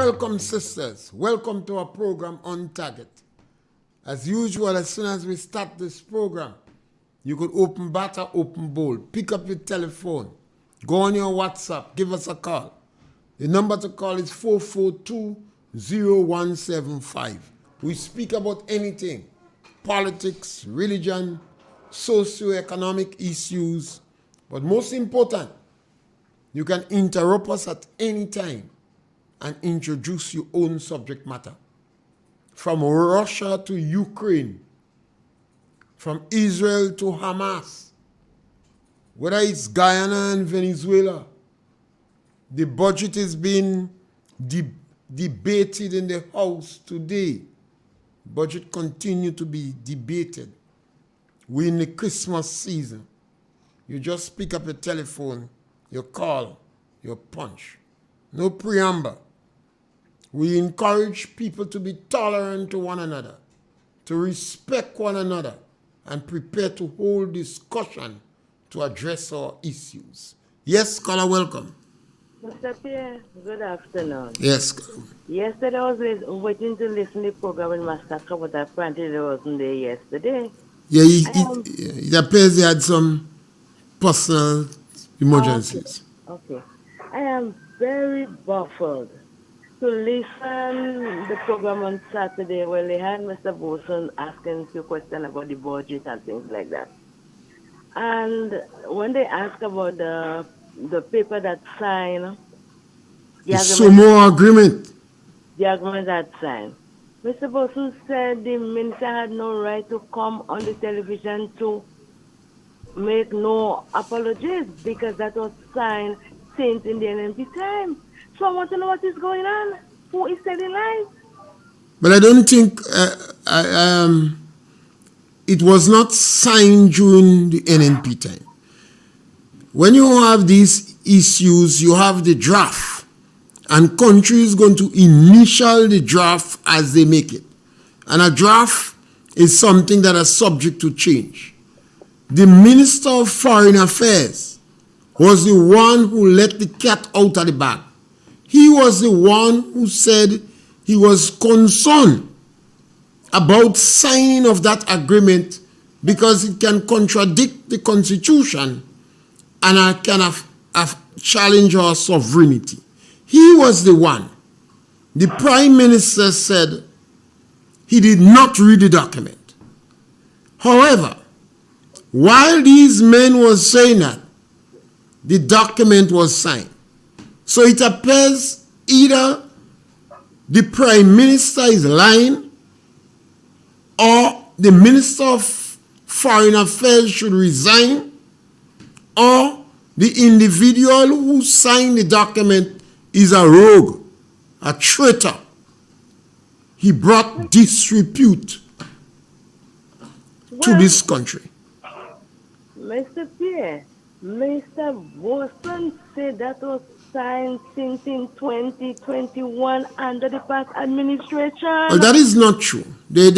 welcome, sisters. Welcome to our program On Target. As usual, as soon as we start this program, you could open batter, open bowl, pick up your telephone, go on your WhatsApp, give us a call. The number to call is 442-0175. We speak about anything, politics, religion, socioeconomic issues, but most important, you can interrupt us at any time and introduce your own subject matter. From Russia to Ukraine, from Israel to Hamas, whether it's Guyana and Venezuela, the budget is being debated in the House today. Budget continue to be debated. We're in the Christmas season. You just pick up your telephone, you call, you punch. No preamble. We encourage people to be tolerant to one another, to respect one another, and prepare to hold discussion to address our issues. Yes, caller, welcome. Mr. Pierre, good afternoon. Yes. Yesterday I was waiting to listen to the program with Master Cup, but apparently I wasn't there yesterday. Yeah, it appears he had some personal emergencies. Okay. I am very baffled to listen the program on Saturday where they had Mr. Boson asking a few questions about the budget and things like that. And when they ask about the paper that signed, the Sumo agreement. The agreement that signed. Mr. Boson said the minister had no right to come on the television to make no apologies because that was signed since in the NMP time. So I want to know what is going on. Who is telling lies? But I don't think it was not signed during the NNP time. When you have these issues, you have the draft, and country is going to initial the draft as they make it. And a draft is something that is subject to change. The Minister of Foreign Affairs was the one who let the cat out of the bag. He was the one who said he was concerned about signing of that agreement because it can contradict the Constitution and can challenge our sovereignty. He was the one. The Prime Minister said he did not read the document. However, while these men were saying that, the document was signed. So it appears either the Prime Minister is lying or the Minister of Foreign Affairs should resign or the individual who signed the document is a rogue, a traitor. He brought disrepute to this country. Mr. Pierre, Mr. Boson said that was signed since in 2021 under the past administration. Well, that is not true. They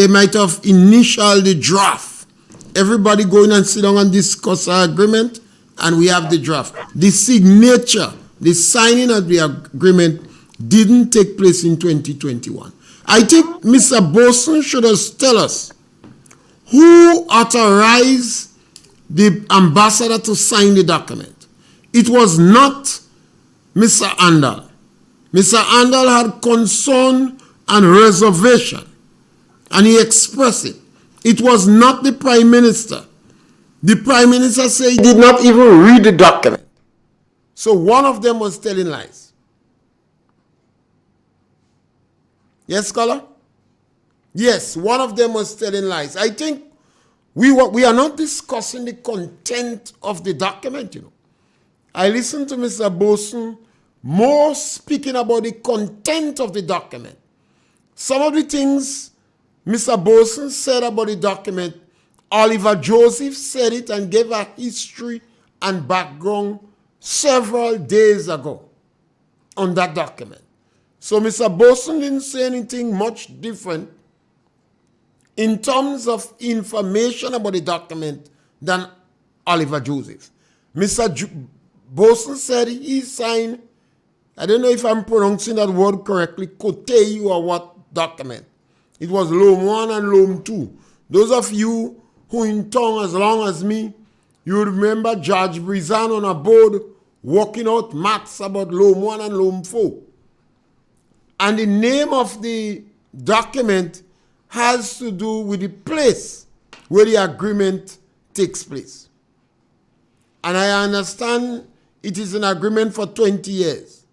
might have initialed the draft. Everybody go in and sit down and discuss our agreement, and we have the draft. The signature, the signing of the agreement didn't take place in 2021. I think Mr. Boson should have tell us who authorized the ambassador to sign the document. It was not Mr. Andal. Mr. Andal had concern and reservation, and he expressed it. It was not the Prime Minister. The Prime Minister said he did not even read the document. So one of them was telling lies. Yes, scholar? Yes, one of them was telling lies. I think we are not discussing the content of the document, I listened to Mr. Boson more speaking about the content of the document. Some of the things Mr. Boson said about the document, Oliver Joseph said it and gave a history and background several days ago on that document. So Mr. Boson didn't say anything much different in terms of information about the document than Oliver Joseph. Mr. Boson said he signed I don't know if I'm pronouncing that word correctly, Kotei or what document. It was Loam 1 and Loam 2. Those of you who in tongue as long as me, you remember Judge Brizan on a board working out maths about Loam 1 and Loam 4. And the name of the document has to do with the place where the agreement takes place. And I understand it is an agreement for 20 years.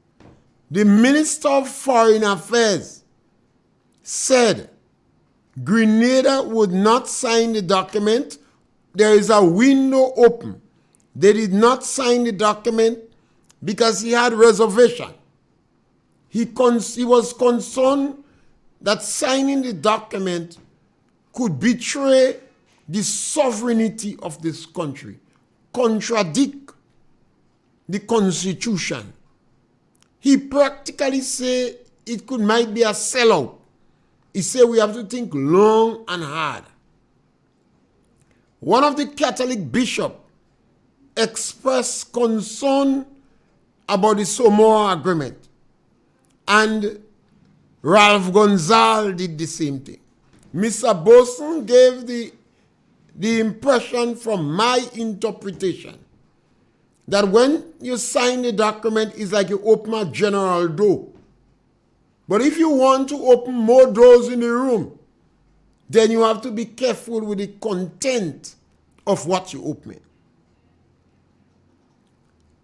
The Minister of Foreign Affairs said Grenada would not sign the document. There is a window open. They did not sign the document because he had reservation. He was concerned that signing the document could betray the sovereignty of this country, contradict the Constitution. He practically said might be a sellout. He said we have to think long and hard. One of the Catholic bishops expressed concern about the Samoa Agreement, and Ralph Gonzalez did the same thing. Mr. Boson gave the impression from my interpretation that when you sign the document, it's like you open a general door. But if you want to open more doors in the room, then you have to be careful with the content of what you open.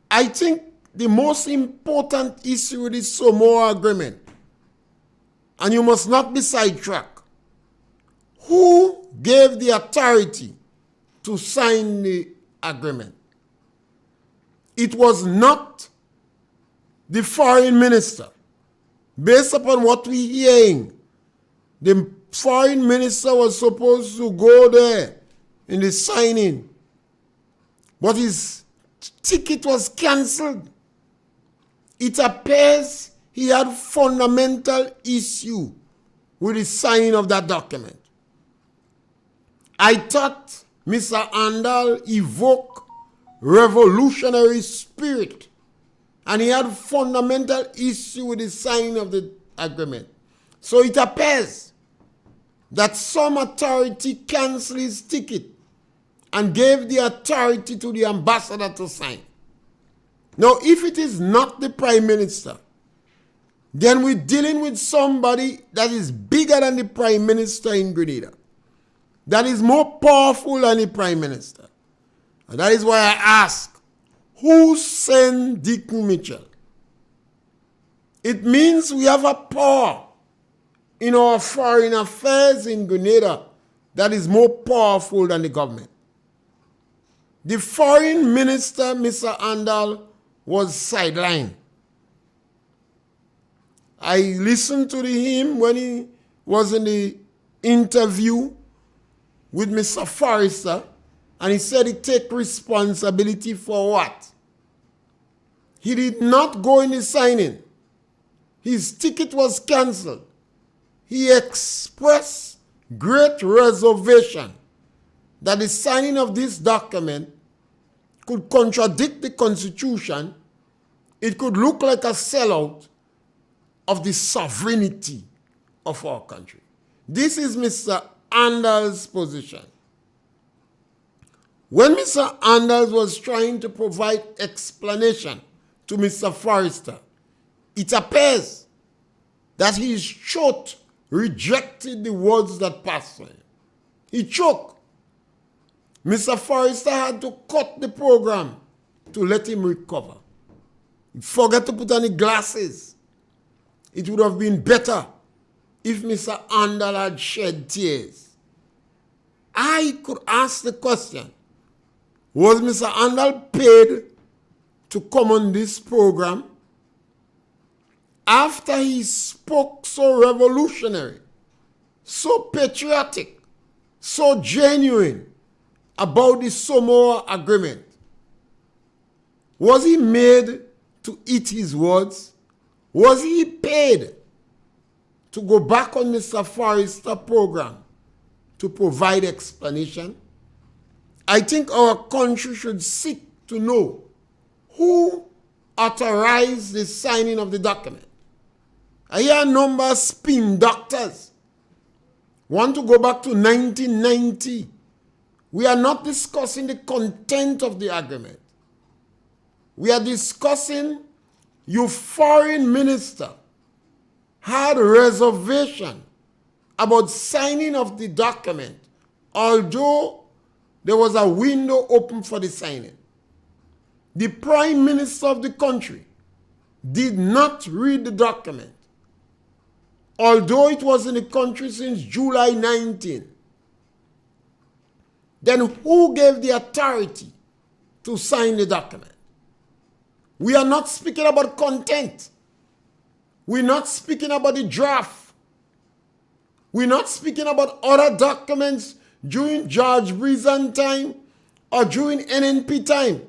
I think the most important issue with the Samoa Agreement, and you must not be sidetracked, who gave the authority to sign the agreement? It was not the foreign minister. Based upon what we're hearing, the foreign minister was supposed to go there in the signing, but his ticket was cancelled. It appears he had fundamental issue with the signing of that document. I thought Mr. Andal evoked revolutionary spirit, and he had fundamental issue with the signing of the agreement. So it appears that some authority canceled his ticket and gave the authority to the ambassador to sign. Now, if it is not the Prime Minister, then we're dealing with somebody that is bigger than the Prime Minister in Grenada, that is more powerful than the Prime Minister. And that is why I ask, who sent Deacon Mitchell? It means we have a power in our foreign affairs in Grenada that is more powerful than the government. The foreign minister, Mr. Andal, was sidelined. I listened to him when he was in the interview with Mr. Forrester, and he said he take responsibility for what? He did not go in the signing. His ticket was cancelled. He expressed great reservation that the signing of this document could contradict the Constitution. It could look like a sellout of the sovereignty of our country. This is Mr. Andal's position. When Mr. Anders was trying to provide explanation to Mr. Forrester, it appears that his throat rejected the words that passed from him. He choked. Mr. Forrester had to cut the program to let him recover. He forgot to put on the glasses. It would have been better if Mr. Andal had shed tears. I could ask the question, was Mr. Andal paid to come on this program? After he spoke so revolutionary, so patriotic, so genuine about the Samoa Agreement, was he made to eat his words? Was he paid to go back on Mr. Forrester's program to provide explanation? I think our country should seek to know who authorized the signing of the document. I hear a number of spin doctors want to go back to 1990. We are not discussing the content of the agreement. We are discussing your foreign minister had reservation about signing of the document, although there was a window open for the signing. The prime minister of the country did not read the document, although it was in the country since July 19. Then who gave the authority to sign the document? We are not speaking about content. We're not speaking about the draft. We're not speaking about other documents during George Breezen time or during NNP time.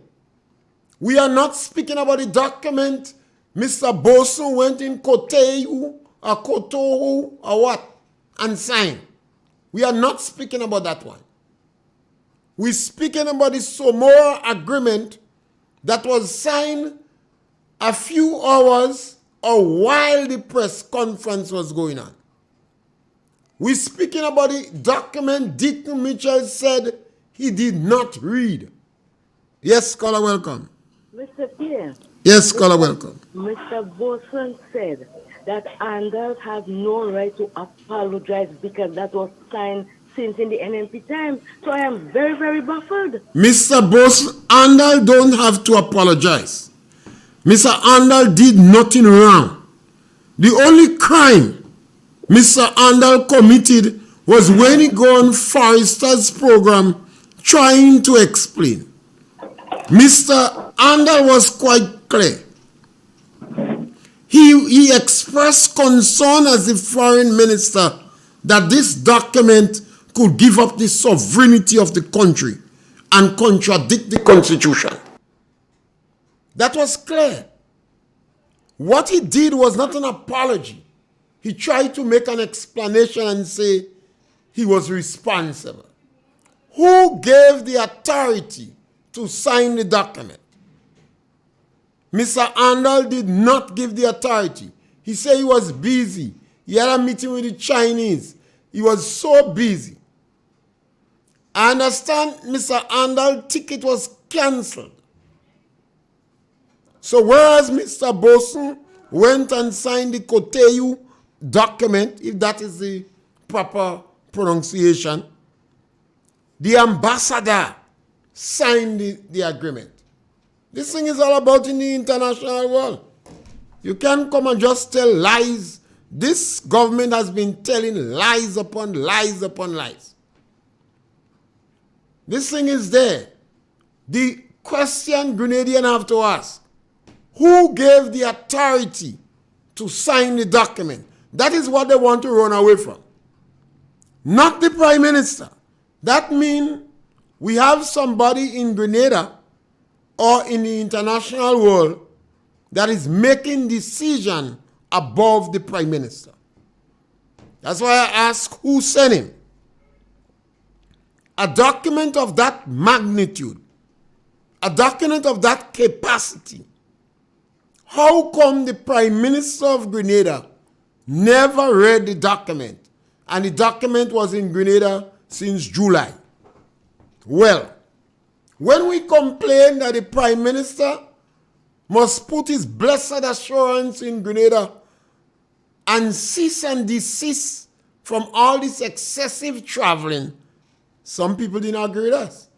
We are not speaking about the document Mr. Bosun went in Koteyu or Kotohu or what and signed. We are not speaking about that one. We're speaking about the Samoa agreement that was signed a few hours or while the press conference was going on. We're speaking about the document Dick Mitchell said he did not read. Yes, caller, welcome. Mr. Pierre. Yes, caller, welcome. Mr. Boson said that Anders has no right to apologize because that was signed since in the NNP time. So I am very, very baffled. Mr. Boson, Anders don't have to apologize. Mr. Anders did nothing wrong. The only crime Mr. Anders committed was when he go on Forrester's program trying to explain. Mr. Anders was quite clear. He expressed concern as the foreign minister that this document could give up the sovereignty of the country and contradict the constitution. That was clear. What he did was not an apology. He tried to make an explanation and say he was responsible. Who gave the authority to sign the document? Mr. Andal did not give the authority. He said he was busy. He had a meeting with the Chinese. He was so busy. I understand Mr. Andal's ticket was cancelled. So whereas Mr. Boson went and signed the Koteyu document, if that is the proper pronunciation, the ambassador signed the agreement. This thing is all about in the international world. You can't come and just tell lies. This government has been telling lies upon lies upon lies. This thing is there. The question Grenadian have to ask, who gave the authority to sign the document? That is what they want to run away from. Not the Prime Minister. That means we have somebody in Grenada or in the international world that is making decision above the Prime Minister. That's why I ask who sent him. A document of that magnitude, a document of that capacity. How come the Prime Minister of Grenada never read the document, and the document was in Grenada since July? Well, when we complain that the Prime Minister must put his blessed assurance in Grenada and cease and desist from all this excessive traveling, some people didn't agree with us.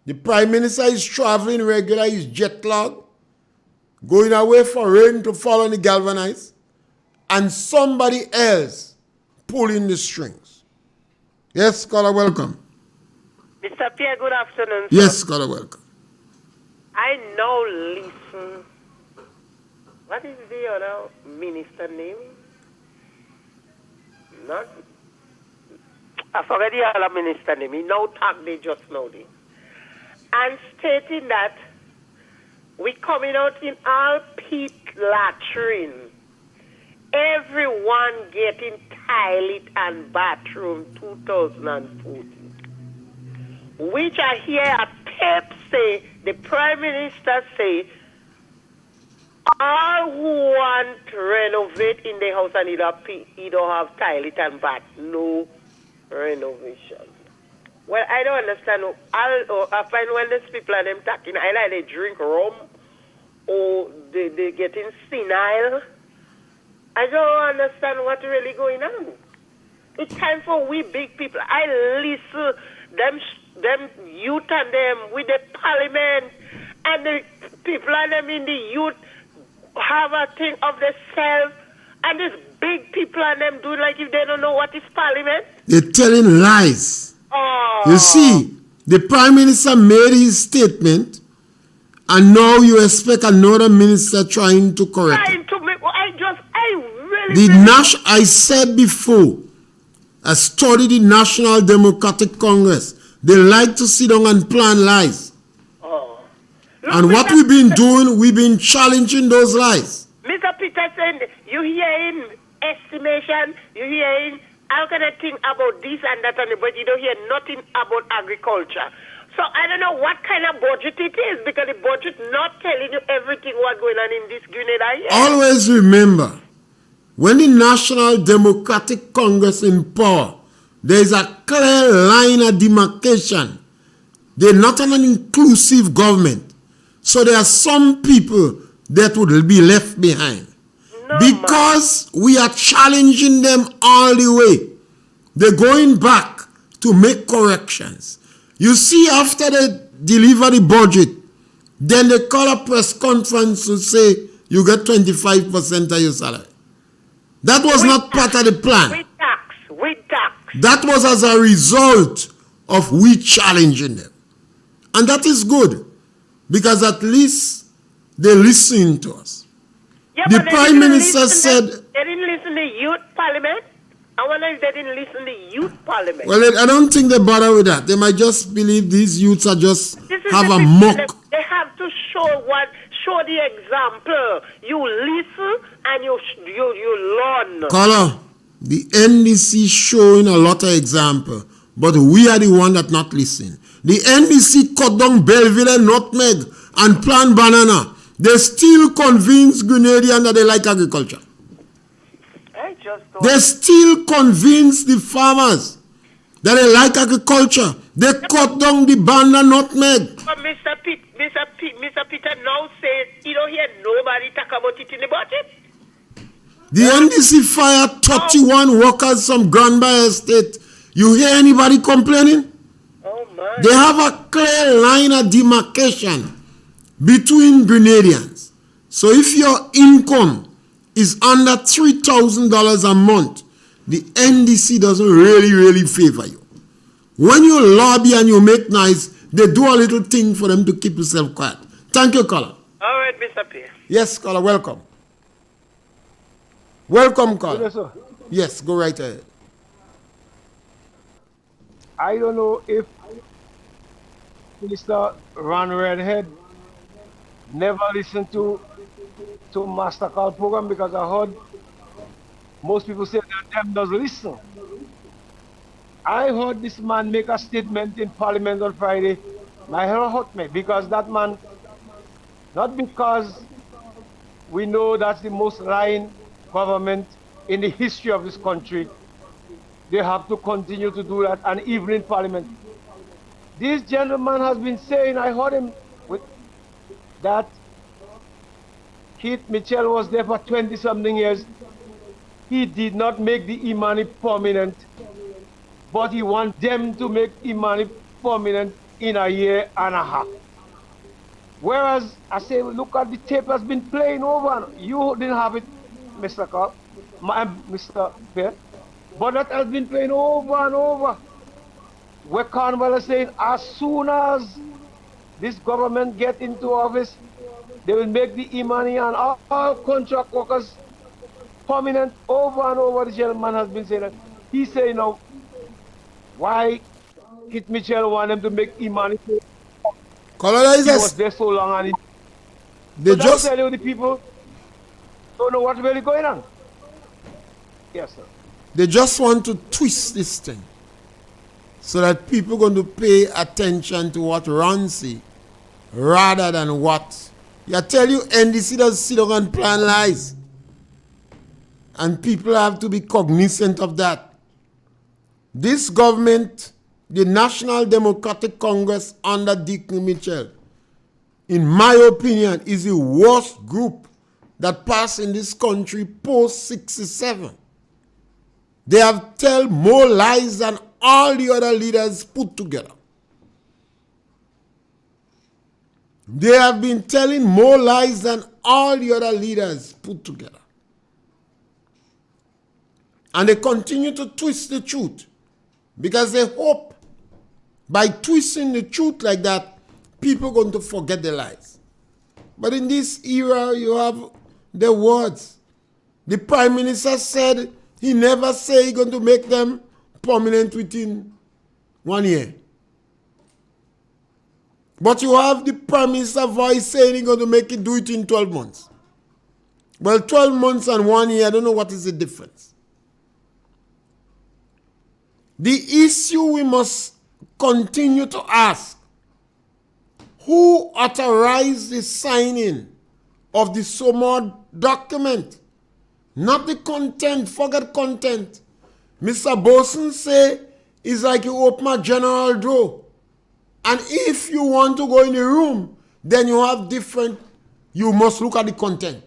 The Prime Minister is traveling regular, he's jet lagged, going away for rain to fall on the galvanized, and somebody else pulling the strings. Yes, caller, welcome. Mr. Pierre, good afternoon, sir. Yes, caller, welcome. I now listen. What is the other minister name? Not. I forget the other minister name. He now talk they just know this. And stating that we coming out in all peak latrine. Everyone getting toilet and bathroom 2014. Which I hear a tape say, the Prime Minister say, all who want to renovate in the house and you don't have tile it and bath. No renovation. Well, I don't understand. I find when these people are them talking, either they drink rum or they getting senile. I don't understand what's really going on. It's time for we big people. I listen them youth and them with the parliament and the people and them in the youth have a thing of themselves and these big people and them do like if they don't know what is parliament. They're telling lies. Oh. You see, the Prime Minister made his statement and now you expect another minister trying to correct it. I said before, I studied the National Democratic Congress. They like to sit down and plan lies. Oh. And what we've been doing, we've been challenging those lies. Mr. Peterson, you hearing estimation, you hearing all kind of thing about this and that, but you don't hear nothing about agriculture. So I don't know what kind of budget it is, because the budget not telling you everything what's going on in this Grenada here. Always remember, when the National Democratic Congress in power, there is a clear line of demarcation. They're not an inclusive government. So there are some people that would be left behind. No, because we are challenging them all the way. They're going back to make corrections. You see, after they deliver the budget, then they call a press conference to say you get 25% of your salary. That was not part of the plan. With tax. That was as a result of we challenging them. And that is good, because at least they listen to us. Yeah, the Prime Minister said... They didn't listen to youth parliament. I wonder if they didn't listen to youth parliament. Well, I don't think they bother with that. They might just believe these youths are just have a mock. They have to show the example. You listen and you learn. Caller, the NDC showing a lot of example, but we are the one that not listening. The NDC cut down Belleville, Nutmeg, and plant banana. They still convince Grenadians that they like agriculture. They still convince the farmers that they like agriculture. They cut down the banana, nutmeg. But Mr. Peter now says he don't hear nobody talk about it in the budget. The NDC fired 31 workers from Granby Estate. You hear anybody complaining? Oh my. They have a clear line of demarcation between Grenadians. So if your income is under $3,000 a month, the NDC doesn't really favor you. When you lobby and you make nice, they do a little thing for them to keep yourself quiet. Thank you, caller. All right, Mr. Pierre. Yes, caller, welcome. Welcome, caller. Yes, sir. Yes, go right ahead. I don't know if Mr. Ron Redhead never listened to MasterCard program, because I heard most people say that them does listen. I heard this man make a statement in Parliament on Friday. My heart hurt me, because that man, not because we know that's the most lying government in the history of this country, they have to continue to do that, and even in Parliament. This gentleman has been saying, I heard him with that Keith Mitchell was there for 20-something years. He did not make the Imani permanent, but he wants them to make Imani permanent in a year and a half. Whereas, I say, look at the tape has been playing over. You didn't have it, Mr. Carl, Mr. Pierre, but that has been playing over and over. Where Carnival is saying, as soon as this government get into office, they will make the Imani and all contract workers permanent. Over and over, the gentleman has been saying that. He's saying now, why Kit Mitchell want them to make Imani? He was there so long, and they just tell you the people don't know what's really going on. Yes, sir. They just want to twist this thing so that people are going to pay attention to what Ron says rather than what I tell you, NDC does sit down and plan lies. And people have to be cognizant of that. This government, the National Democratic Congress under Dick Mitchell, in my opinion, is the worst group that passed in this country post-67. They have told more lies than all the other leaders put together. They have been telling more lies than all the other leaders put together. And they continue to twist the truth because they hope by twisting the truth like that, people are going to forget the lies. But in this era, you have the words. The Prime Minister said he never said he's going to make them permanent within 1 year. But you have the Prime Minister voice saying he's going to make it do it in 12 months. Well, 12 months and 1 year, I don't know what is the difference. The issue we must continue to ask, who authorized the signing of the SOMOD document? Not the content, forget content. Mr. Boson say it's like you open a general door. And if you want to go in the room, then you have different, you must look at the content.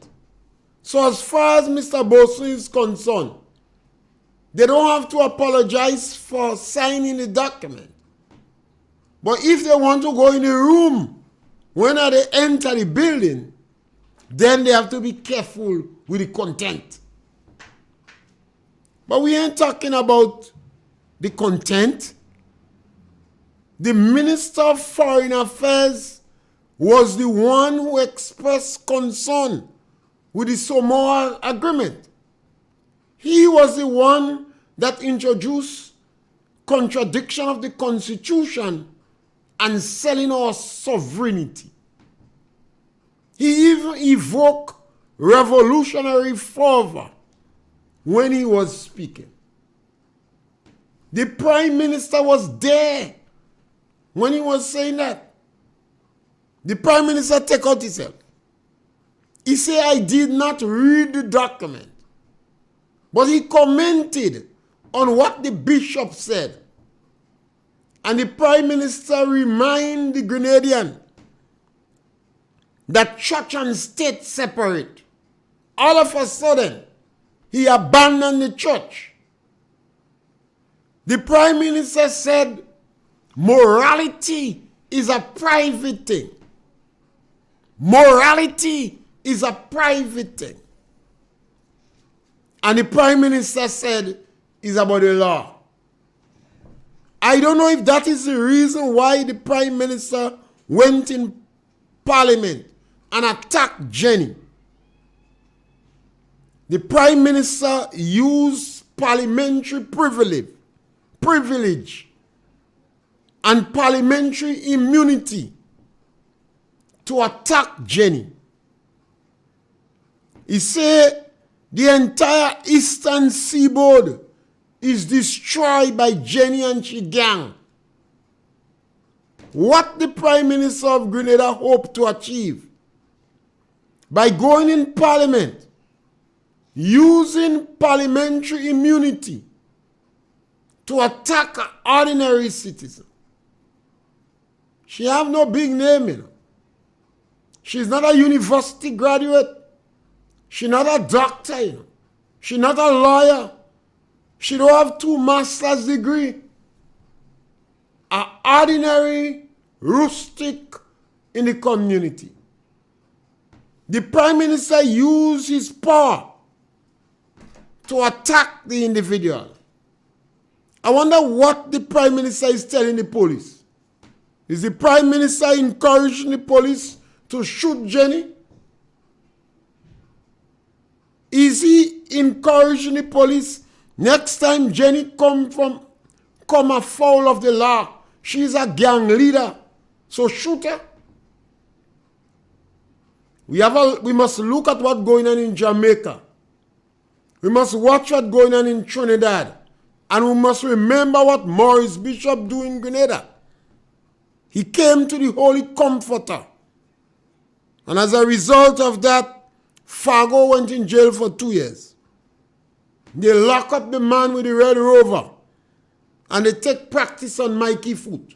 So as far as Mr. Boson is concerned, they don't have to apologize for signing the document. But if they want to go in the room, when they enter the building, then they have to be careful with the content. But we ain't talking about the content. The Minister of Foreign Affairs was the one who expressed concern with the Samoa agreement. He was the one that introduced contradiction of the Constitution and selling our sovereignty. He even evoked revolutionary fervor when he was speaking. The Prime Minister was there when he was saying that. The Prime Minister take out himself. He said, I did not read the document. But he commented on what the bishop said. And the Prime Minister reminded the Grenadian that church and state separate. All of a sudden, he abandoned the church. The Prime Minister said, morality is a private thing. Morality is a private thing. And the Prime Minister said, it's about the law. I don't know if that is the reason why the Prime Minister went in Parliament and attacked Jenny. The Prime Minister used parliamentary privilege and parliamentary immunity to attack Jenny. He said the entire eastern seaboard is destroyed by Jenny and she gang. What the Prime Minister of Grenada hoped to achieve by going in Parliament, using parliamentary immunity to attack an ordinary citizen. She have no big name, you know. She's not a university graduate. She's not a doctor, you know. She's not a lawyer. She don't have 2 master's degree. An ordinary rustic in the community. The Prime Minister used his power to attack the individual. I wonder what the Prime Minister is telling the police. Is the Prime Minister encouraging the police to shoot Jenny? Is he encouraging the police next time Jenny come afoul of the law, she's a gang leader, so shoot her? We must look at what's going on in Jamaica. We must watch what's going on in Trinidad. And we must remember what Maurice Bishop do in Grenada. He came to the Holy Comforter And as a result of that, Fargo went in jail for 2 years. They lock up the man with the Red Rover and they take practice on Mikey Foot.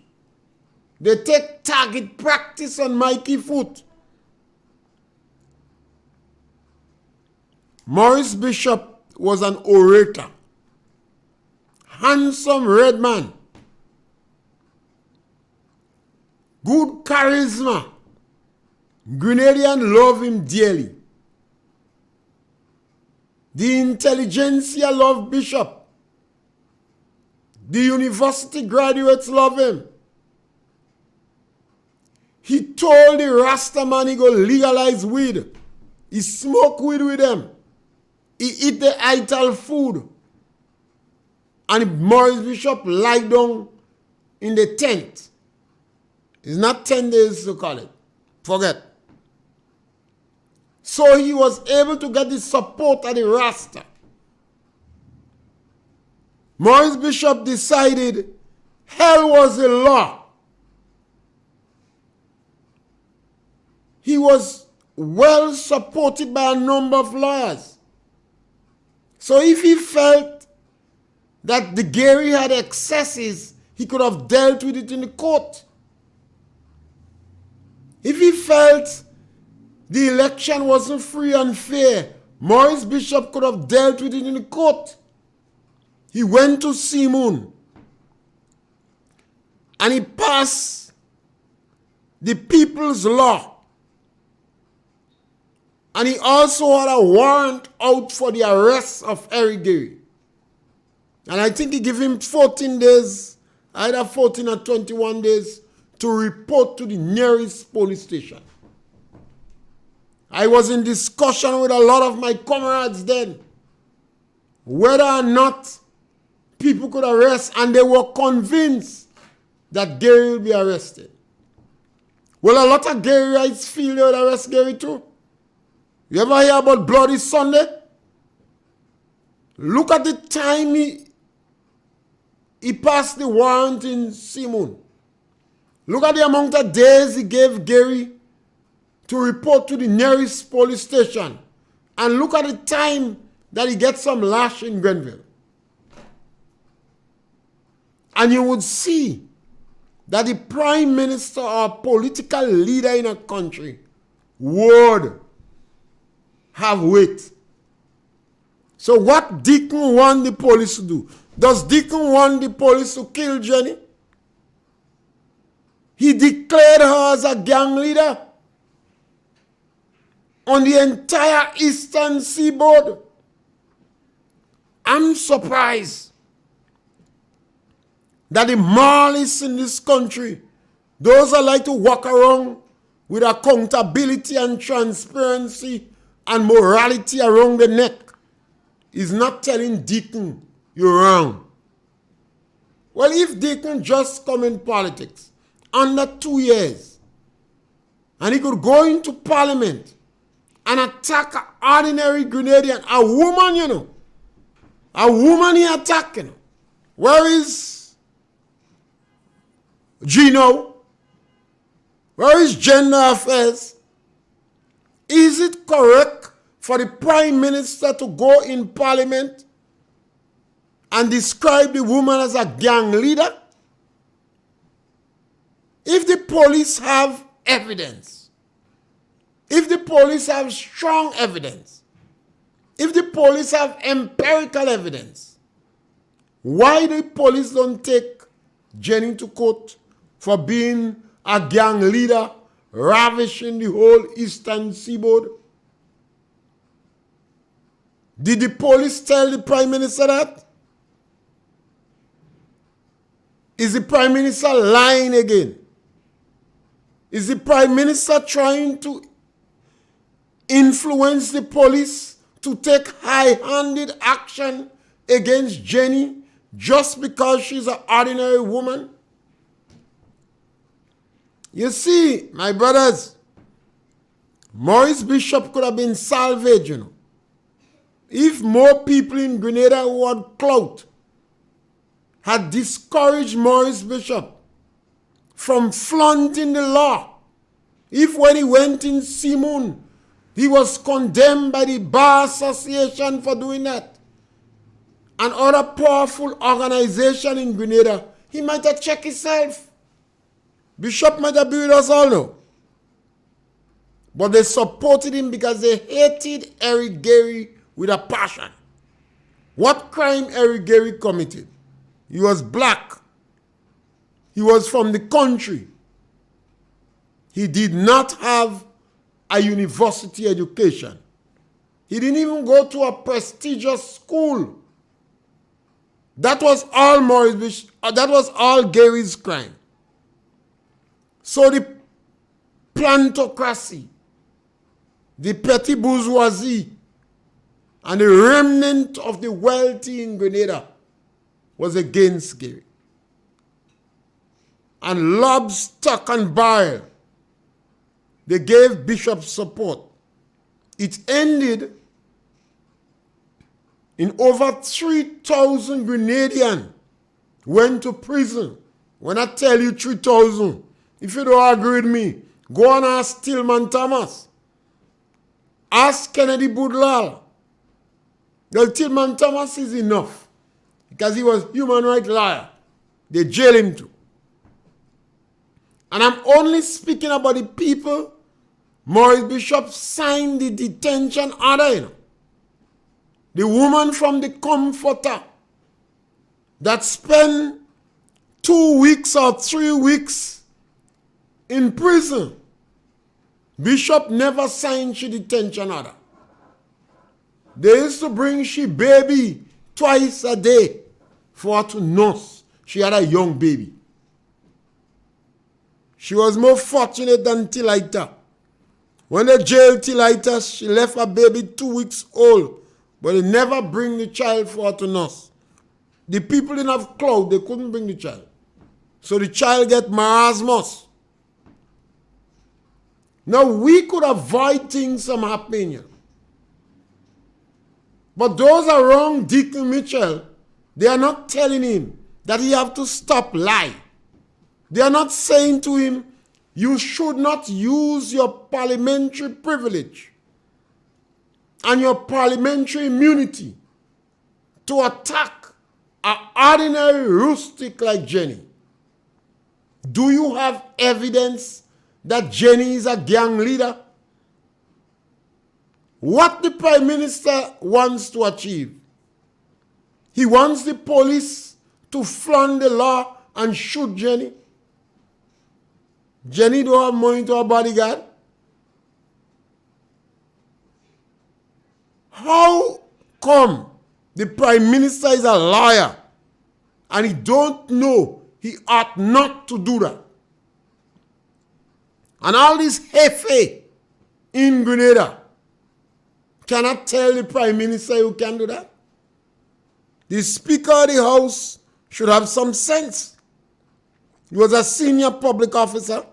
They take target practice on Mikey Foot. Maurice Bishop was an orator. Handsome red man. Good charisma. Grenadian love him dearly. The intelligentsia love Bishop. The university graduates love him. He told the Rasta man he go legalize weed. He smoke weed with them. He eat the ital food. And Maurice Bishop lie down in the tent. It's not 10 days to call it. Forget. So he was able to get the support of the Rasta. Maurice Bishop decided hell was the law. He was well supported by a number of lawyers. So if he felt that the Gary had excesses, he could have dealt with it in the court. If he felt the election wasn't free and fair, Maurice Bishop could have dealt with it in the court. He went to Simoon and he passed the people's law. And he also had a warrant out for the arrest of Eric Gary. And I think he gave him 14 days, either 14 or 21 days, to report to the nearest police station. I was in discussion with a lot of my comrades then, whether or not people could arrest, and they were convinced that Gary will be arrested. Well, a lot of Garyites feel they would arrest Gary too. You ever hear about Bloody Sunday? Look at the time he passed the warrant in Simoon. Look at the amount of days he gave Gary to report to the nearest police station. And look at the time that he gets some lash in Grenville. And you would see that the prime minister or political leader in a country would have weight. So what Deacon want the police to do? Does Deacon want the police to kill Jenny? He declared her as a gang leader on the entire eastern seaboard. I'm surprised that the moralists in this country, those that like to walk around with accountability and transparency and morality around the neck, is not telling Deacon you're wrong. Well, if Deacon just come in politics under 2 years and he could go into parliament and attack an ordinary Grenadian, a woman, you know, a woman he attacking. Where is Gino? Where is gender affairs? Is it correct for the prime minister to go in parliament and describe the woman as a gang leader? If the police have evidence, if the police have strong evidence, if the police have empirical evidence, why the police don't take Jenny to court for being a gang leader, ravishing the whole eastern seaboard? Did the police tell the prime minister that? Is the prime minister lying again? Is the prime minister trying to influence the police to take high-handed action against Jenny just because she's an ordinary woman? You see, my brothers, Maurice Bishop could have been salvaged, you know, if more people in Grenada who had clout had discouraged Maurice Bishop from flaunting the law If when he went in Simon, he was condemned by the Bar Association for doing that, and other powerful organization in Grenada, he might have checked himself. Bishop might have been with us all now. But they supported him because they hated Eric Gary with a passion. What crime Eric Gary committed? He was black. He was from the country. He did not have a university education. He didn't even go to a prestigious school. That was all that was all Gary's crime. So the plantocracy, the petty bourgeoisie, and the remnant of the wealthy in Grenada was against Gary. And lob, stock, and barrel, they gave Bishop support. It ended in over 3,000 Grenadians went to prison. When I tell you 3,000, if you don't agree with me, go and ask Tillman Thomas. Ask Kennedy Boudlal. Well, Tillman Thomas is enough because he was human rights lawyer. They jailed him too. And I'm only speaking about the people Maurice Bishop signed the detention order, you know. The woman from the Comforter that spent 2 weeks or 3 weeks in prison. Bishop never signed she detention order. They used to bring she baby twice a day for her to nurse. She had a young baby. She was more fortunate than Tilita. When they jailed Tilita, she left her baby 2 weeks old, but they never bring the child for her to nurse. The people didn't have clout, they couldn't bring the child. So the child get marasmus. Now we could avoid things from happening here. But those around Deacon Mitchell, they are not telling him that he have to stop lying. They are not saying to him, you should not use your parliamentary privilege and your parliamentary immunity to attack an ordinary rustic like Jenny. Do you have evidence that Jenny is a gang leader? What the Prime Minister wants to achieve? He wants the police to flaunt the law and shoot Jenny. Jenny don't have money to a bodyguard. How come the Prime Minister is a lawyer and he don't know he ought not to do that? And all this hefe in Grenada cannot tell the Prime Minister who can do that. The Speaker of the House should have some sense. He was a senior public officer.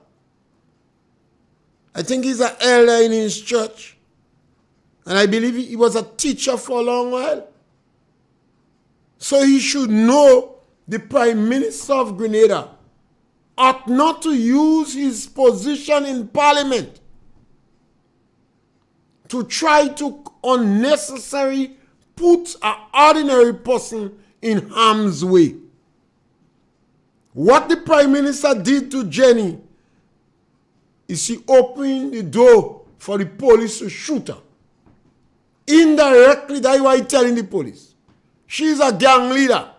I think he's an elder in his church. And I believe he was a teacher for a long while. So he should know the Prime Minister of Grenada ought not to use his position in Parliament to try to unnecessarily put an ordinary person in harm's way. What the Prime Minister did to Jenny is he opened the door for the police to shoot her. Indirectly, that's why he's telling the police. She's a gang leader.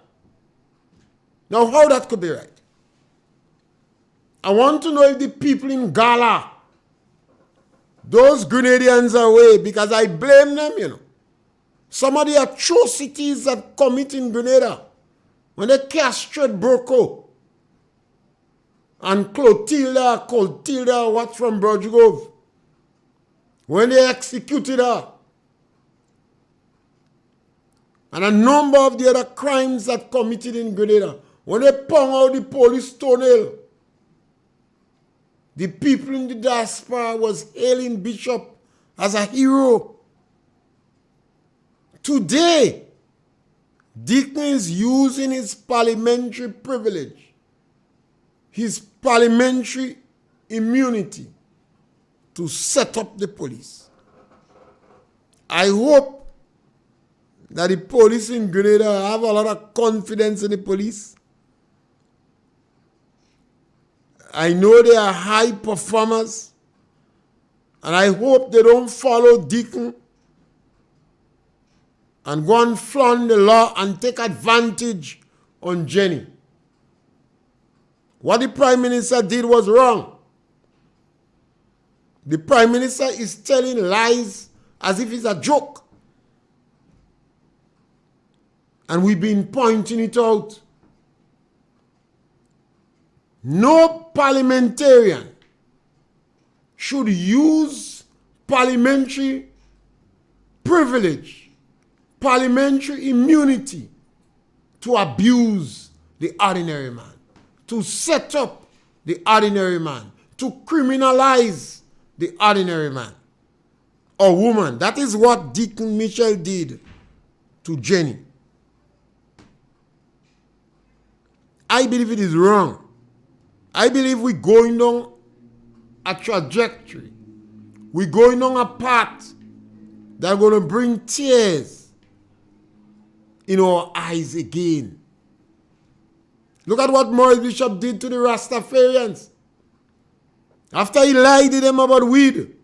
Now, how that could be right? I want to know if the people in Gala, those Grenadians are away, because I blame them, you know. Some of the atrocities that commit in Grenada, when they castrate Broco and Clotilda, what's from Brojugov, when they executed her, and a number of the other crimes that committed in Grenada, when they pung out the police toenail, the people in the diaspora was hailing Bishop as a hero. Today, Deacon is using his parliamentary privilege, his parliamentary immunity, to set up the police. I hope that the police in Grenada have a lot of confidence in the police. I know they are high performers, and I hope they don't follow Deacon and go and flaunt the law and take advantage on Jenny. What the Prime Minister did was wrong. The Prime Minister is telling lies as if it's a joke. And we've been pointing it out. No parliamentarian should use parliamentary privilege, parliamentary immunity to abuse the ordinary man, to set up the ordinary man, to criminalize the ordinary man or woman. That is what Deacon Mitchell did to Jenny. I believe it is wrong. I believe we're going down a trajectory. We're going on a path that's going to bring tears in our eyes again. Look at what Maurice Bishop did to the Rastafarians. After he lied to them about weed,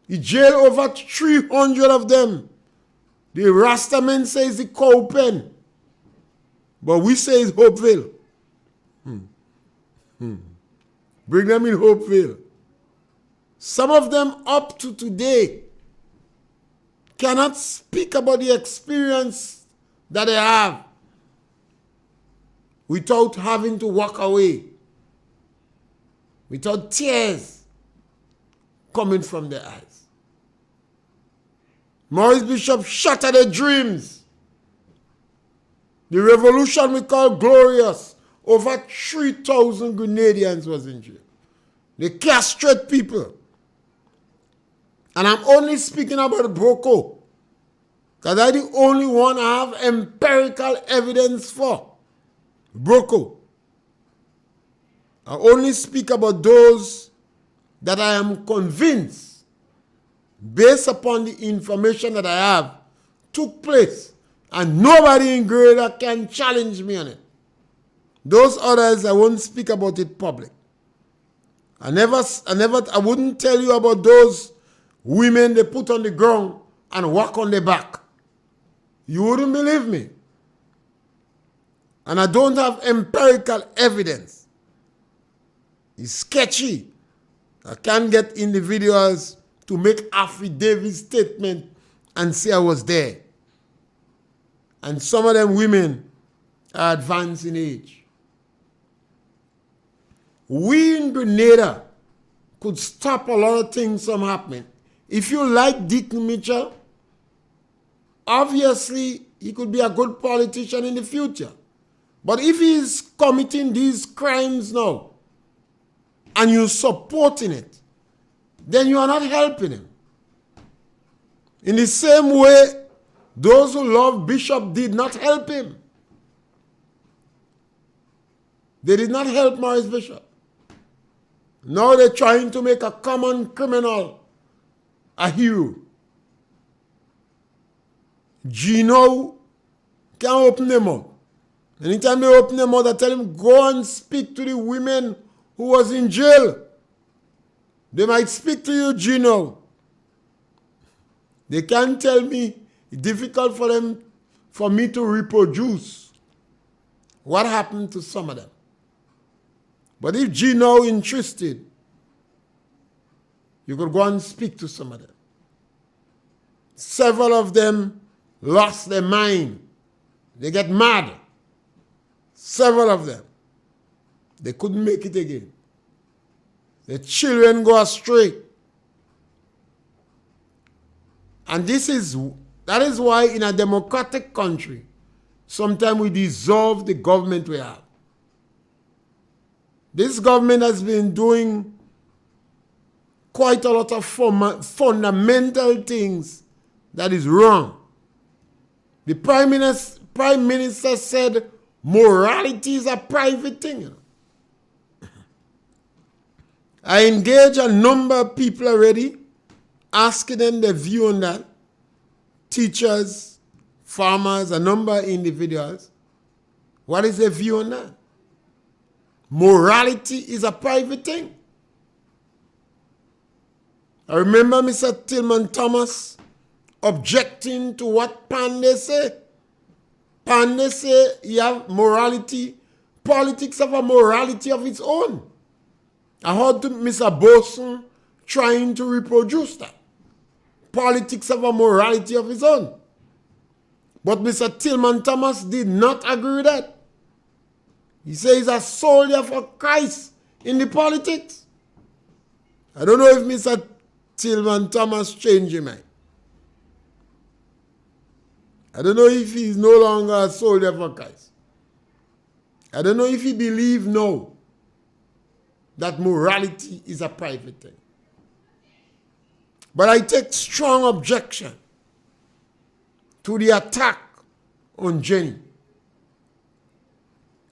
he jailed over 300 of them. The Rastaman says the cow pen, but we say it's Hopeville. Bring them in Hopeville. Some of them up to today cannot speak about the experience that they have without having to walk away, without tears coming from their eyes. Maurice Bishop shattered their dreams. The revolution we call glorious. Over 3,000 Grenadians was in jail. They castrate people. And I'm only speaking about Broco, because I'm the only one I have empirical evidence for. Broco. I only speak about those that I am convinced, based upon the information that I have, took place. And nobody in Grenada can challenge me on it. Those others, I won't speak about it public. I wouldn't tell you about those women they put on the ground and walk on their back. You wouldn't believe me. And I don't have empirical evidence. It's sketchy. I can't get individuals to make affidavit statement and say I was there. And some of them women are advanced in age. We in Grenada could stop a lot of things from happening. If you like Deacon Mitchell, obviously he could be a good politician in the future. But if he is committing these crimes now, and you're supporting it, then you are not helping him. In the same way, those who love Bishop did not help him. They did not help Maurice Bishop. Now they're trying to make a common criminal a hero. Gino can't open them up. Anytime they open them up, they tell him, go and speak to the women who was in jail. They might speak to you, Gino. They can't tell me it's difficult for me to reproduce what happened to some of them. But if Gino interested, you could go and speak to some of them. Several of them lost their mind. They get mad. Several of them. They couldn't make it again. The children go astray. And that is why in a democratic country, sometimes we dissolve the government we have. This government has been doing quite a lot of fundamental things that is wrong. The Prime Minister said morality is a private thing. I engage a number of people already, asking them their view on that. Teachers, farmers, a number of individuals. What is their view on that? Morality is a private thing. I remember Mr. Tillman Thomas objecting to what Pandey say. Pandey say you have morality. Politics have a morality of its own. I heard Mr. Boson trying to reproduce that. Politics have a morality of its own. But Mr. Tillman Thomas did not agree with that. He says he's a soldier for Christ in the politics. I don't know if Mr. Tillman Thomas changed his mind. I don't know if he's no longer a soldier for Christ. I don't know if he believes now that morality is a private thing. But I take strong objection to the attack on Jenny.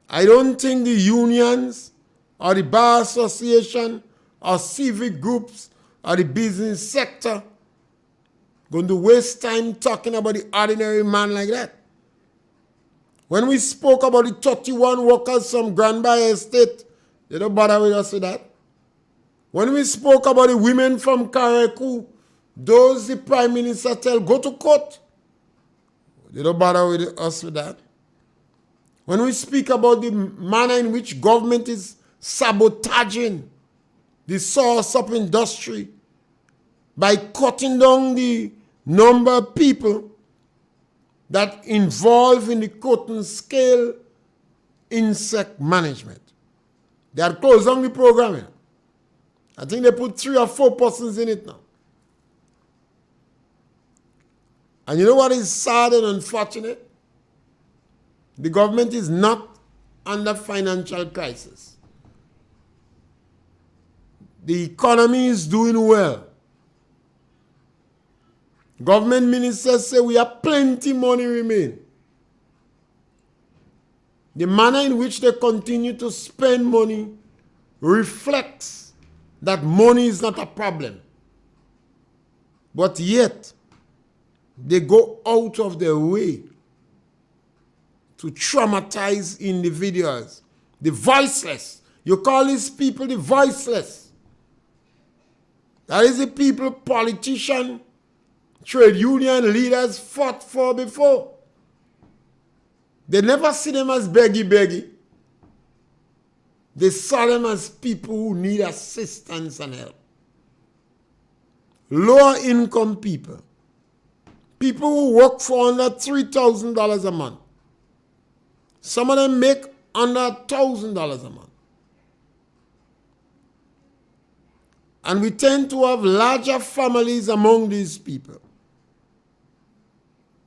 I don't think the unions or the bar association or civic groups or the business sector going to waste time talking about the ordinary man like that. When we spoke about the 31 workers from Grand Bay Estate, they don't bother with us with that. When we spoke about the women from Kareku, those the Prime Minister tell go to court, they don't bother with us with that. When we speak about the manner in which government is sabotaging the source-up industry by cutting down the number of people that involve in the cotton scale insect management. They had closed down the program. I think they put 3 or 4 persons in it now. And you know what is sad and unfortunate? The government is not under financial crisis. The economy is doing well. Government ministers say we have plenty money remain. The manner in which they continue to spend money reflects that money is not a problem. But yet, they go out of their way to traumatize individuals, the voiceless. You call these people the voiceless. That is the people politicians, trade union leaders fought for before. They never see them as beggy. They saw them as people who need assistance and help. Lower income people. People who work for under $3,000 a month. Some of them make under $1,000 a month. And we tend to have larger families among these people.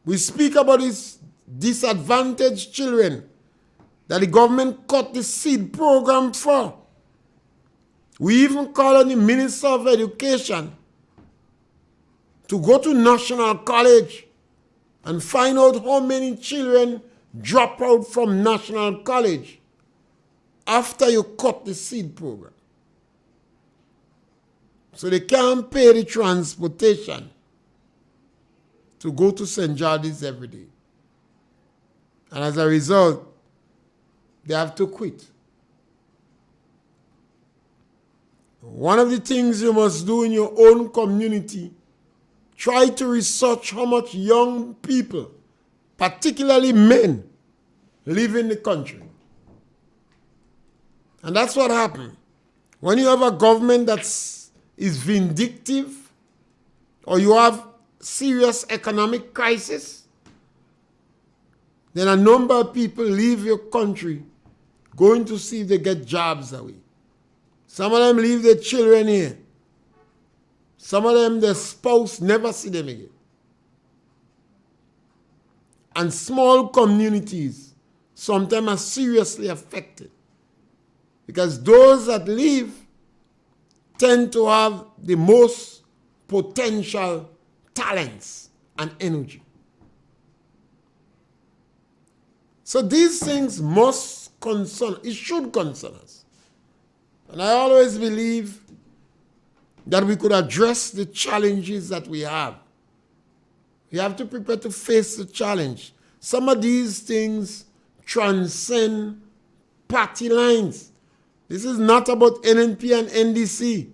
We speak about these disadvantaged children that the government cut the seed program for. We even call on the Minister of Education to go to National College and find out how many children drop out from National College after you cut the seed program. So they can't pay the transportation to go to St. George's every day. And as a result, they have to quit. One of the things you must do in your own community, try to research how much young people, particularly men, live in the country. And that's what happened. When you have a government that is vindictive, or you have serious economic crisis, then a number of people leave your country going to see if they get jobs away. Some of them leave their children here. Some of them, their spouse never see them again. And small communities sometimes are seriously affected because those that leave tend to have the most potential talents and energy. So these things must concern, it should concern us. And I always believe that we could address the challenges that we have. We have to prepare to face the challenge. Some of these things transcend party lines. This is not about NNP and NDC.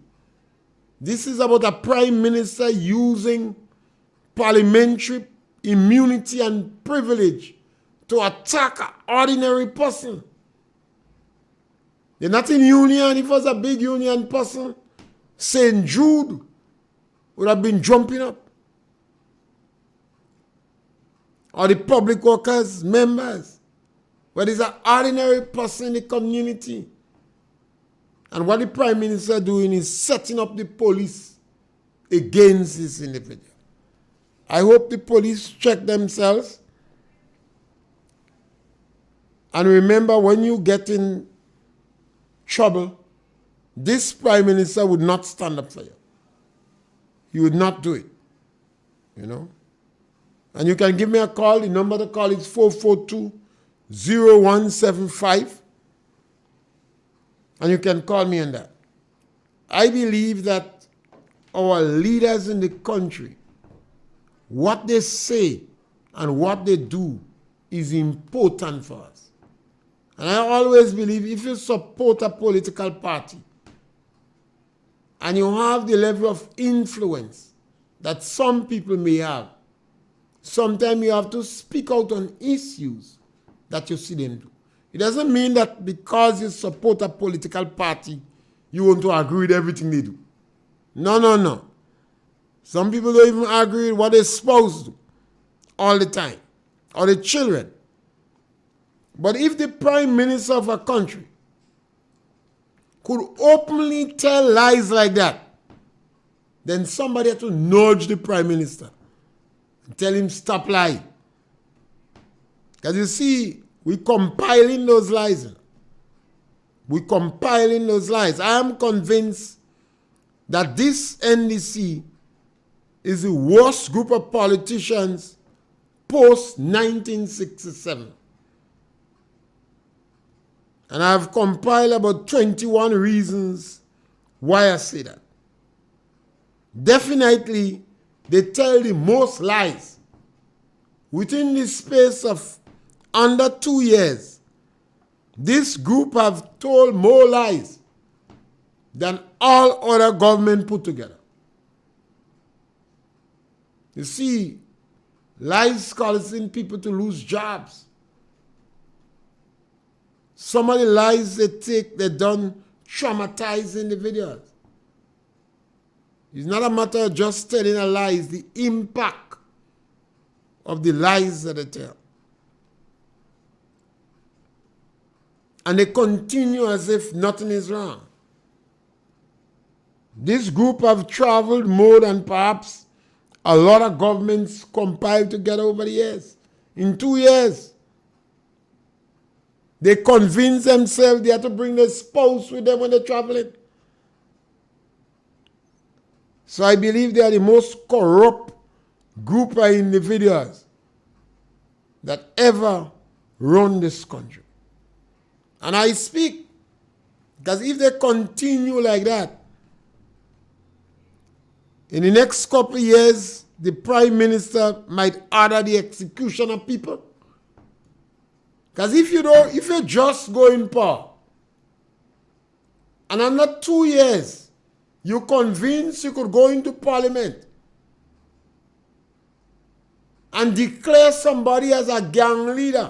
This is about a prime minister using parliamentary immunity and privilege to attack an ordinary person. They're not in union. If it was a big union person, St. Jude would have been jumping up. Or the public workers, members. But it's an ordinary person in the community. And what the Prime Minister doing is setting up the police against this individual. I hope the police check themselves. And remember, when you get in trouble, this Prime Minister would not stand up for you. He would not do it. You know? And you can give me a call. The number to call is 442-0175. And you can call me on that. I believe that our leaders in the country, what they say and what they do is important for us. And I always believe if you support a political party and you have the level of influence that some people may have, sometimes you have to speak out on issues that you see them do. It doesn't mean that because you support a political party, you want to agree with everything they do. No, no, no. Some people don't even agree with what they're supposed to do all the time, or the children. But if the Prime Minister of a country could openly tell lies like that, then somebody had to nudge the Prime Minister and tell him stop lying. Because you see, we're compiling those lies. We're compiling those lies. I am convinced that this NDC is the worst group of politicians post-1967. And I've compiled about 21 reasons why I say that. Definitely, they tell the most lies. Within the space of under 2 years, this group have told more lies than all other government put together. You see, lies causing people to lose jobs. Some of the lies they done traumatize individuals. It's not a matter of just telling a lie, it's the impact of the lies that they tell. And they continue as if nothing is wrong. This group have traveled more than perhaps a lot of governments compiled together over the years. In 2 years, they convince themselves they have to bring their spouse with them when they're traveling. So I believe they are the most corrupt group of individuals that ever run this country. And I speak because if they continue like that, in the next couple of years, the Prime Minister might order the execution of people. Because if you just go in power, and under 2 years, you convince you could go into Parliament and declare somebody as a gang leader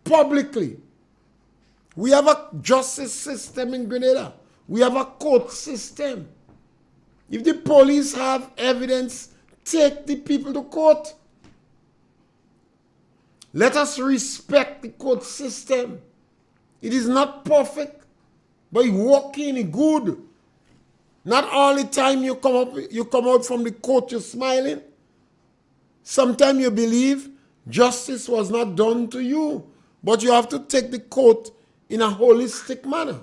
publicly. We have a justice system in Grenada. We have a court system. If the police have evidence, take the people to court. Let us respect the court system. It is not perfect, but it's working, it's good. Not all the time you come out from the court, you're smiling. Sometimes you believe justice was not done to you, but you have to take the court in a holistic manner.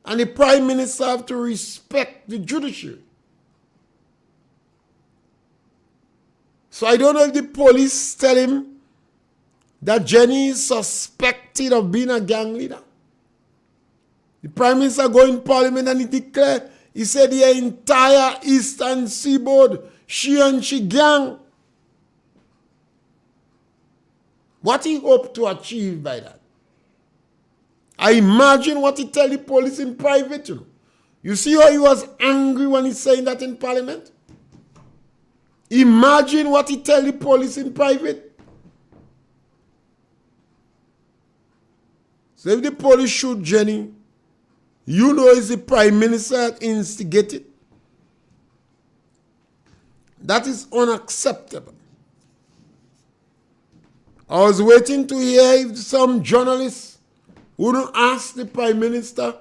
And the Prime Minister have to respect the judiciary. So I don't know if the police tell him that Jenny is suspected of being a gang leader. The Prime Minister go in Parliament and he declare, he said the entire Eastern Seaboard, she and she gang. What he hoped to achieve by that? I imagine what he tell the police in private. You see how he was angry when he's saying that in Parliament? Imagine what he tell the police in private. So if the police shoot Jenny, you know it's the Prime Minister that instigated. That is unacceptable. I was waiting to hear if some journalists wouldn't ask the Prime Minister,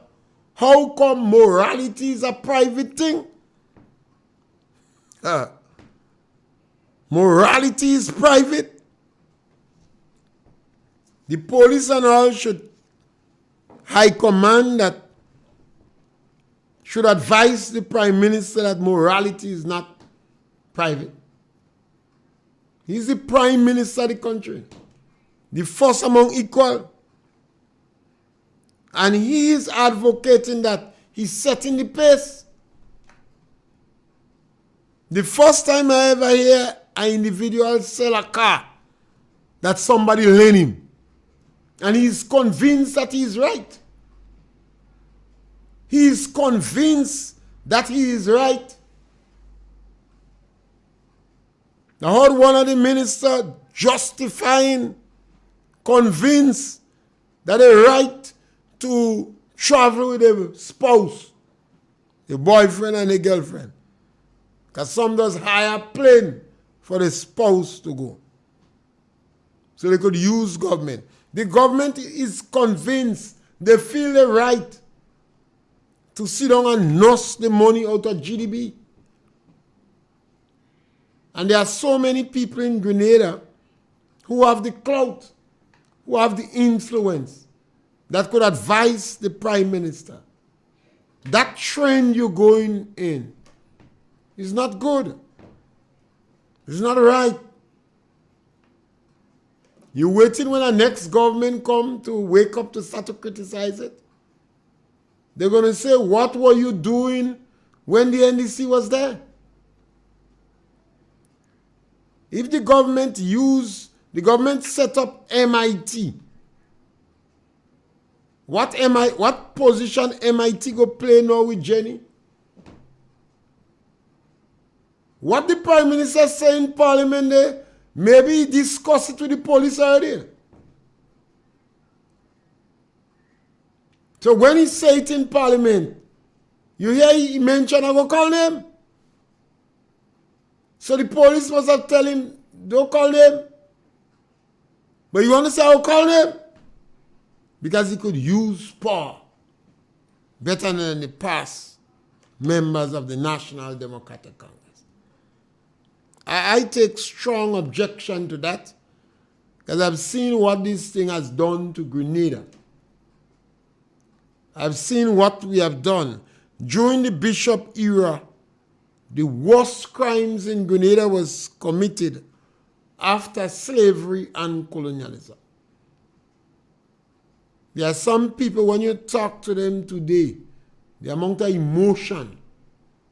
how come morality is a private thing? Morality is private. The police and all should, high command that should advise the Prime Minister that morality is not private. He's the Prime Minister of the country, the first among equal. And he is advocating that he's setting the pace. The first time I ever hear an individual sell a car that somebody lent him, and he's convinced that he's right. He is convinced that he is right. I heard one of the ministers justifying, convinced that a right to travel with a spouse, a boyfriend and a girlfriend. Because some does hire a plane for the spouse to go. So they could use government. The government is convinced, they feel the right to sit down and nurse the money out of GDP. And there are so many people in Grenada who have the clout, who have the influence, that could advise the Prime Minister. That trend you're going in is not good. It's not right. You're waiting when the next government come to wake up to start to criticize it. They're going to say, what were you doing when the NDC was there? If the government set up MIT, what position MIT go play now with Jenny? What the Prime Minister say in Parliament there, maybe he discuss it with the police already. So when he say it in Parliament, you hear he mention I go call them. So the police must have tell him, don't call them. But you want to say I'll call them? Because he could use power better than the past members of the National Democratic Congress. I take strong objection to that because I've seen what this thing has done to Grenada. I've seen what we have done. During the Bishop era, the worst crimes in Grenada was committed after slavery and colonialism. There are some people, when you talk to them today, the amount of emotion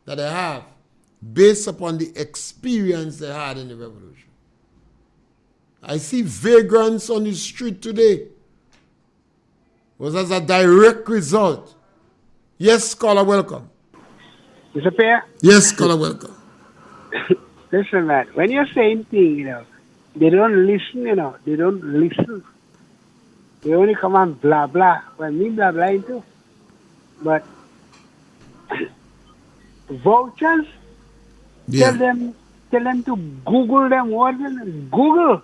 that they have based upon the experience they had in the revolution. I see vagrants on the street today. Was as a direct result. Yes, scholar, welcome. Mr. Pierre? Yes, scholar, welcome. Listen, man, when you're saying things, they don't listen, they don't listen. They only come and blah, blah. Well, me blah, blah too. But vouchers, Yeah. tell them to Google them. What is it? Google.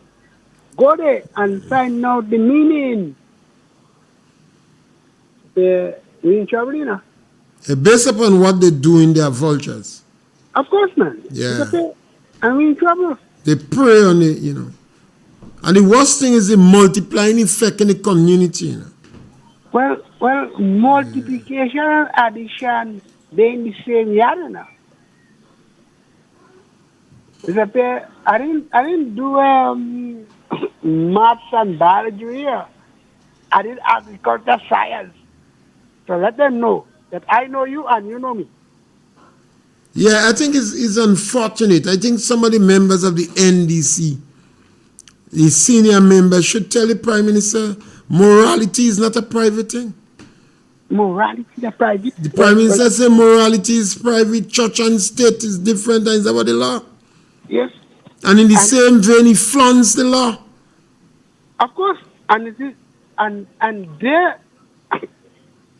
Go there and find out the meaning. We're in trouble, Based upon what they do in their vultures. Of course, man. Yeah. And we're in trouble. They prey on it, And the worst thing is the multiplying effect in the community, Well, multiplication and addition, they in the same yard now. Mr. Pierre, I didn't do maths and biology here. I did agriculture science. So let them know that I know you and you know me. Yeah, I think it's unfortunate. I think some of the members of the NDC, the senior members, should tell the Prime Minister morality is not a private thing. Morality is private. The Prime Minister said morality is private, church and state is different, and it's about the law. Yes. And in the same vein, he flaunts the law. Of course. And it is and there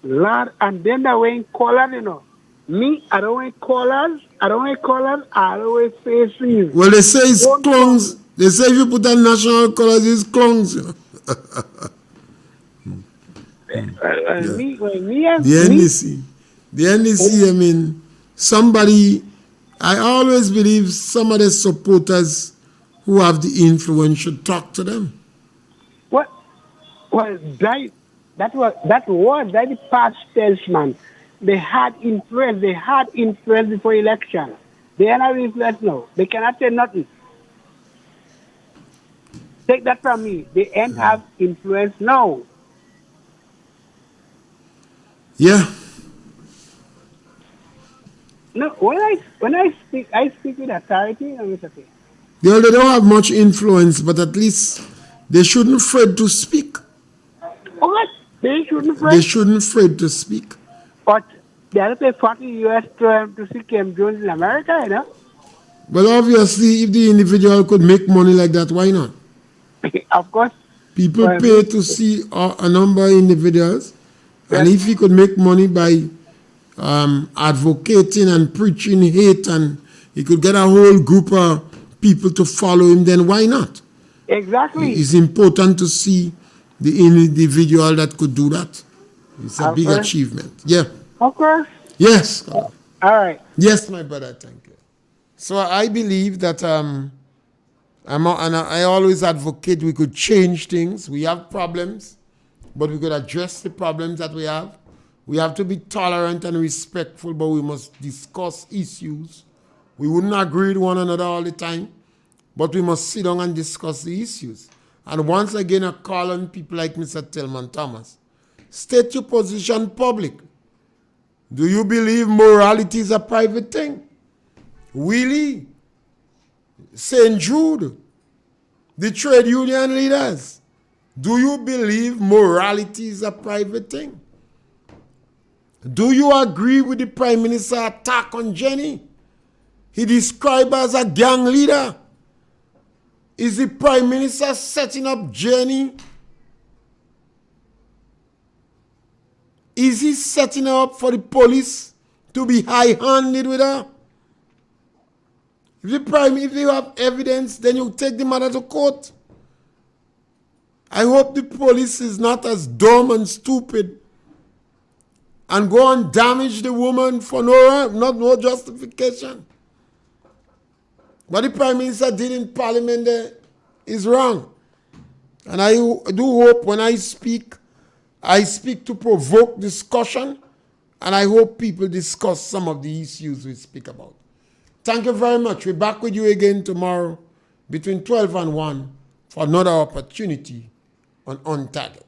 Lord, and then they wearing collars, you know. Me, I don't wear collars. I always say sleeves. Well, they say it's clones. They say if you put on national colors, it's clones, you know. The NDC, I mean, somebody, I always believe some of the supporters who have the influence should talk to them. What? Well, that was the past salesman. They had influence before election. They are not influence now. They cannot say nothing. Take that from me. They ain't have influence now. Yeah. No, when I speak with authority, Mr. Pierre. They don't have much influence, but at least they shouldn't afraid to speak. What? They shouldn't afraid? They shouldn't afraid to speak. But they have to pay $40 to see Kim Jones in America, you know? Well, obviously, if the individual could make money like that, why not? Of course. People pay to see a number of individuals, and if he could make money by advocating and preaching hate, and he could get a whole group of people to follow him, then why not? Exactly. It's important to see the individual that could do that. It's a big achievement. Yeah. Of course. Yes. All right. Yes, my brother. Thank you. So I believe that I always advocate we could change things. We have problems, but we could address the problems that we have. We have to be tolerant and respectful, but we must discuss issues. We wouldn't agree with one another all the time, but we must sit down and discuss the issues. And once again, I call on people like Mr. Tillman Thomas. State your position publicly. Do you believe morality is a private thing? Willie, St. Jude, the trade union leaders, do you believe morality is a private thing? Do you agree with the Prime Minister's attack on Jenny? He described her as a gang leader. Is the Prime Minister setting up Jenny? Is he setting her up for the police to be high-handed with her? If you have evidence, then you take the matter to court. I hope the police is not as dumb and stupid and go and damage the woman for no justification. What the Prime Minister did in Parliament there is wrong. And I do hope when I speak to provoke discussion, and I hope people discuss some of the issues we speak about. Thank you very much. We're back with you again tomorrow between 12 and 1 for another opportunity on Target.